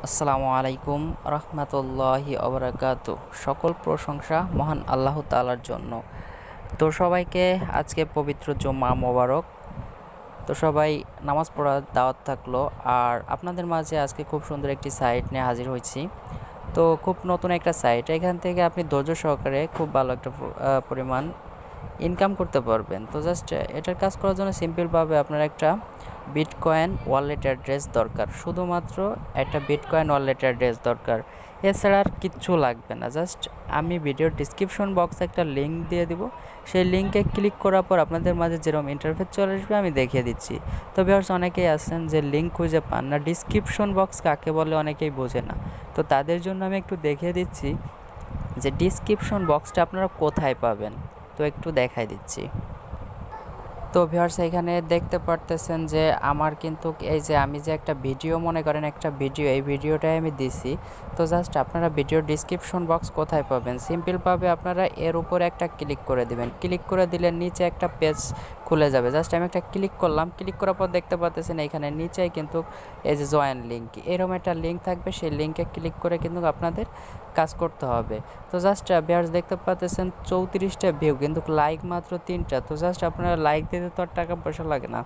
আসসালামু আলাইকুম রহমতুল্লাহি অবরাকাতু। সকল প্রশংসা মহান আল্লাহ তাআলার জন্য। তো সবাইকে আজকে পবিত্র জুম্মা মোবারক। তো সবাই নামাজ পড়ার দাওয়াত থাকলো। আর আপনাদের মাঝে আজকে খুব সুন্দর একটি সাইট নিয়ে হাজির হয়েছি। তো খুব নতুন একটা সাইট, এখান থেকে আপনি ধৈর্য সহকারে খুব ভালো একটা পরিমাণ ইনকাম করতে পারবেন। তো জাস্ট এটার কাজ করার জন্য সিম্পলভাবে আপনার একটা বিটকয়েন ওয়ালেট অ্যাড্রেস দরকার, শুধুমাত্র একটা বিটকয়েন ওয়ালেট অ্যাড্রেস দরকার, এছাড়া আর কিচ্ছু লাগবে না। জাস্ট আমি ভিডিওর ডিসক্রিপশন বক্সে একটা লিঙ্ক দিয়ে দিব, সেই লিঙ্কে ক্লিক করার পর আপনাদের মাঝে যেরকম ইন্টারফেস চলে আসবে আমি দেখিয়ে দিচ্ছি। তো ভিউয়ার্স, অনেকেই আছেন যে লিঙ্ক খুঁজে পান না, ডিসক্রিপশন বক্স কাকে বলে অনেকেই বোঝে না। তো তাদের জন্য আমি একটু দেখিয়ে দিচ্ছি যে ডিসক্রিপশন বক্সটা আপনারা কোথায় পাবেন। তো একটু দেখাই দিচ্ছি। তো ভিউয়ার্স, এখানে দেখতে পারতেছেন যে আমার কিন্তু এই যে আমি যে একটা ভিডিও, মনে করেন একটা ভিডিও, এই ভিডিওটাই আমি দিছি। তো জাস্ট আপনারা ভিডিও ডিসক্রিপশন বক্স কোথায় পাবেন, সিম্পলভাবে আপনারা এর উপরে একটা ক্লিক করে দিবেন। ক্লিক করে দিলে নিচে একটা পেজ খুলে যাবে। জাস্ট আমি একটা ক্লিক করলাম, ক্লিক করার পর দেখতে পাচ্ছেন এখানে নিচেই কিন্তু এই যে জয়েন লিঙ্ক, এরকম একটা লিঙ্ক থাকবে, সেই লিঙ্কে ক্লিক করে কিন্তু আপনাদের কাজ করতে হবে। তো জাস্ট ভিউয়ার্স দেখতে পাচ্ছেন 34টা ভিউ, কিন্তু লাইক মাত্র 3টা। তো জাস্ট আপনারা লাইক দিতে তো আর টাকা পয়সা লাগে না,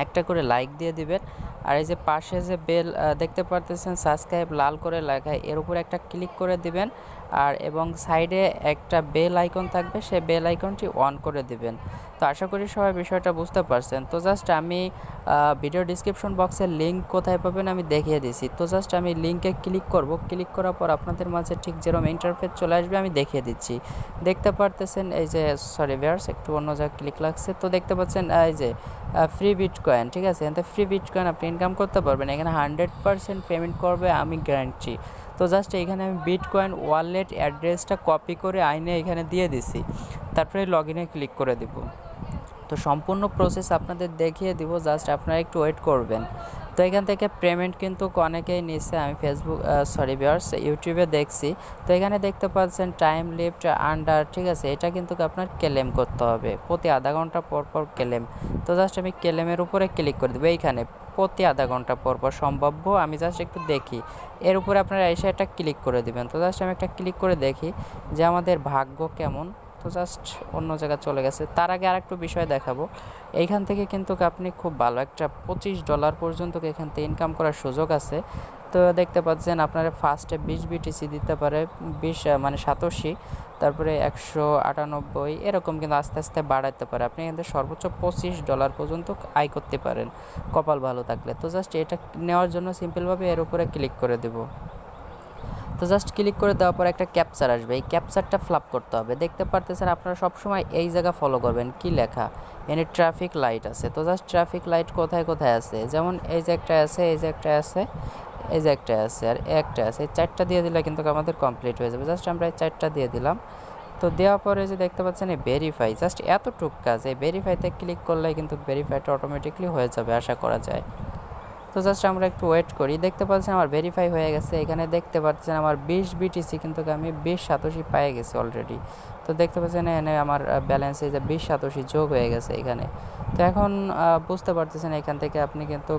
একটা করে লাইক দিয়ে দিবেন। আর এই যে পাশে যে বেল দেখতে পারতেছেন সাবস্ক্রাইব লাল করে লেখা, এর উপর একটা ক্লিক করে দিবেন। আর এবং সাইডে একটা বেল আইকন থাকবে, সেই বেল আইকনটি অন করে দিবেন। তো আশা করি সবাই বিষয়টা বুঝতে পারছেন। তো জাস্ট আমি ভিডিও ডিসক্রিপশন বক্সের লিঙ্ক কোথায় পাবেন আমি দেখিয়ে দিছি। তো জাস্ট আমি লিঙ্কে ক্লিক করব, ক্লিক করার পর আপনাদের মাঝে ঠিক যেরকম ইন্টারফেস চলে আসবে আমি দেখিয়ে দিচ্ছি। দেখতে পারতেছেন এই যে, সরি ভিউয়ার্স একটু অন্য জায়গায় ক্লিক লাগছে। তো দেখতে পাচ্ছেন এই যে ফ্রি বিটকয়েন, ঠিক আছে, এখানে ফ্রি বিটকয়েন আপনি ইনকাম করতে পারবেন। এখানে 100% পেমেন্ট করবে, আমি গ্যারান্টি। তো জাস্ট এখানে আমি বিটকয়েন ওয়ালেট অ্যাড্রেসটা কপি করে আইনে এখানে দিয়ে দিছি, তারপরে লগ ইনে ক্লিক করে দিব। তো সম্পূর্ণ প্রসেস আপনাদের দেখিয়ে দিব, জাস্ট আপনারা একটু ওয়েট করবেন। তো এখান থেকে পেমেন্ট কিন্তু অনেকেই নিচ্ছে, আমি ফেসবুক ভিউয়ার্স ইউটিউবে দেখছি। তো এখানে দেখতে পাচ্ছেন টাইম লিফট আন্ডার, ঠিক আছে, এটা কিন্তু আপনার ক্লেম করতে হবে প্রতি আধা ঘন্টা পর পর ক্লেম। তো জাস্ট আমি ক্লেমের উপরে ক্লিক করে দেবো, এইখানে প্রতি আধা ঘন্টা পর পর সম্ভাব্য, আমি জাস্ট একটু দেখি, এর উপরে আপনারা এসে একটা ক্লিক করে দিবেন। তো জাস্ট আমি একটা ক্লিক করে দেখি যে আমাদের ভাগ্য কেমন। তো জাস্ট অন্য জায়গায় চলে গেছে। তার আগে আরেকটু বিষয় দেখাবো, এইখান থেকে কিন্তু আপনি খুব ভালো একটা $25 পর্যন্ত এখান থেকে ইনকাম করার সুযোগ আছে। তো দেখতে পাচ্ছেন আপনারা ফার্স্টে 20 বিটিসি দিতে পারে, 20 মানে 87, তারপরে 198, এরকম কিন্তু আস্তে আস্তে বাড়াতে পারে। আপনি কিন্তু সর্বোচ্চ $25 পর্যন্ত আয় করতে পারেন কপাল ভালো থাকলে। তো জাস্ট এটা নেওয়ার জন্য সিম্পলভাবে এর উপরে ক্লিক করে দেবো। তো জাস্ট ক্লিক করে দেওয়ার পর একটা ক্যাপচার আসবে, এই ক্যাপচারটা ফ্লাপ করতে হবে। দেখতে পারতেছেন আপনারা সবসময় এই জায়গা ফলো করবেন, কি লেখা, এখানে ট্রাফিক লাইট আছে। তো জাস্ট ট্রাফিক লাইট কোথায় কোথায় আছে, যেমন এই যে একটা আছে, এই যে একটা আছে, এই যে একটা আছে, আর একটা আছে, এই 4টা দিয়ে দিলে কিন্তু আমাদের কমপ্লিট হয়ে যাবে। জাস্ট আমরা এই 4টা দিয়ে দিলাম। তো দেওয়ার পরে যে দেখতে পাচ্ছেন এই ভেরিফাই, জাস্ট এতটুক কাজ, এই ভেরিফাইতে ক্লিক করলে কিন্তু ভেরিফাইটা অটোমেটিকলি হয়ে যাবে আশা করা যায়। তো জাস্ট আমরা একটু ওয়েট করি। দেখতে পাচ্ছেন আমার ভেরিফাই হয়ে গেছে, এখানে দেখতে পাচ্ছেন আমার 20 বিটিসি কিন্তু আমি 20 সাতোশি পেয়ে গেছি অলরেডি। তো দেখতে পাচ্ছেন এখানে আমার ব্যালেন্সে যে 20 সাতোশি যোগ হয়ে গেছে এখানে। তো এখন বুঝতে পারতেছেন এখান থেকে আপনি কিন্তু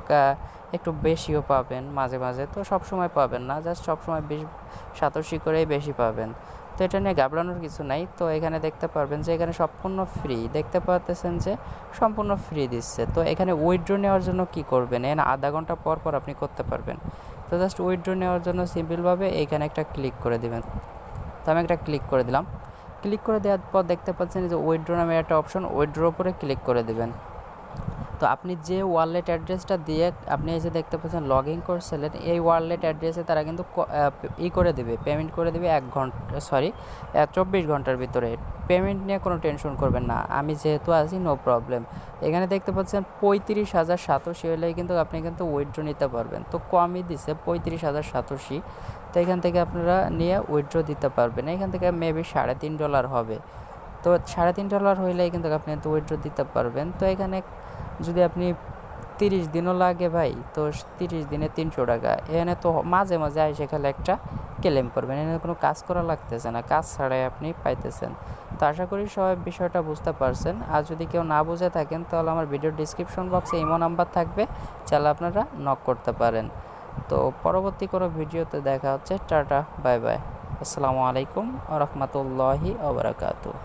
একটু বেশিও পাবেন মাঝে মাঝে, তো সব সময় পাবেন না, জাস্ট সবসময় 20 সাতোশি করেই বেশি পাবেন। তো এটা নিয়ে ঘাবড়ানোর কিছু নাই। তো এখানে দেখতে পারবেন যে এখানে সম্পূর্ণ ফ্রি, দেখতে পাচ্ছেন যে সম্পূর্ণ ফ্রি দিচ্ছে। তো এখানে উইথড্র নেওয়ার জন্য কি করবেন, এখানে আধা ঘন্টা পর পর আপনি করতে পারবেন। তো জাস্ট উইথড্র নেওয়ার জন্য সিম্পলভাবে এইখানে একটা ক্লিক করে দেবেন। তো আমি একটা ক্লিক করে দিলাম। ক্লিক করে দেওয়ার পর দেখতে পাচ্ছেন যে উইথড্র নামে একটা অপশন, উইথড্র উপরে ক্লিক করে দেবেন। তো আপনি যে ওয়ালেট অ্যাড্রেসটা দিয়ে আপনি এই যে দেখতে পাচ্ছেন লগ ইন করছিলেন, এই ওয়ালেট অ্যাড্রেসে তারা কিন্তু করে দেবে, পেমেন্ট করে দেবে 24 ঘন্টার ভিতরে। পেমেন্ট নিয়ে কোনো টেনশন করবেন না, আমি যেহেতু আছি নো প্রবলেম। এখানে দেখতে পাচ্ছেন 35,087 হলেই কিন্তু আপনি কিন্তু উইথড্র নিতে পারবেন। তো কমই দিছে 35,087। তো এখান থেকে আপনারা নিয়ে উইথড্র দিতে পারবেন। এখান থেকে মেবি $3.5 হবে। তো $3.5 হইলেই কিন্তু আপনি কিন্তু উইথড্র দিতে পারবেন। তো এখানে যদি আপনি 30 দিনও লাগে ভাই, তো 30 দিনে $300, এখানে তো মাঝে মাঝে এসে খালি একটা ক্লেম করবেন, এখানে কোনো কাজ করা লাগতেছে না, কাজ ছাড়াই আপনি পাইতেছেন। তো আশা করি সবাই বিষয়টা বুঝতে পারছেন। আর যদি কেউ না বুঝে থাকেন তাহলে আমার ভিডিও ডিসক্রিপশন বক্সে ইমো নাম্বার থাকবে, চাইলে আপনারা নক করতে পারেন। তো পরবর্তী কোনো ভিডিওতে দেখা হচ্ছে। টাটা, বাই বাই, আসসালামু আলাইকুম ওয়া রাহমাতুল্লাহি ওয়া বারাকাতুহু।